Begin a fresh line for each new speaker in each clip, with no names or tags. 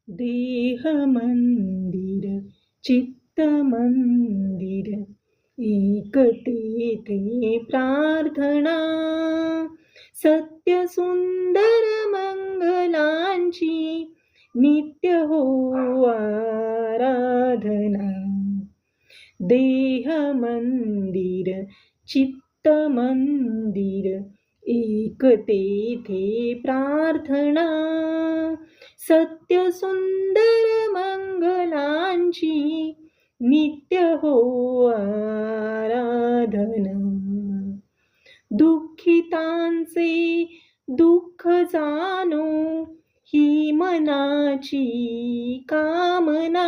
देह मंदिर चित्त मंदिर एक तेथे प्रार्थना सत्य सुंदर मंगलांची नित्य हो आराधना देह मंदिर चित्त मंदिर एक तेथे प्रार्थना सत्य सुंदर मंगलांची नित्य हो आराधना दुःखितांचे दुःख जाणो ही मनाची कामना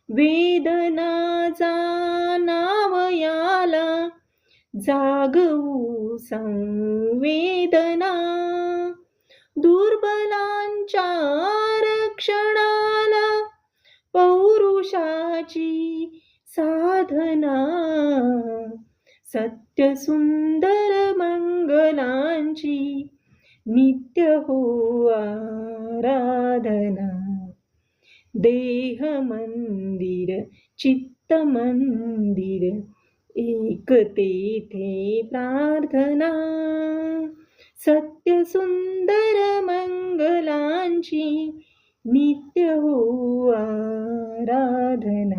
वेदना जाणावयाला जागवू संवेदना दुर्बलांच्या रक्षणाला पौरुषाची साधना सत्य सुंदर मंगलांची नित्य हो आराधना देह मंदिर चित्त मंदिर एक तेथे प्रार्थना सत्य सुंदर मंगलांची नित्य हो आराधना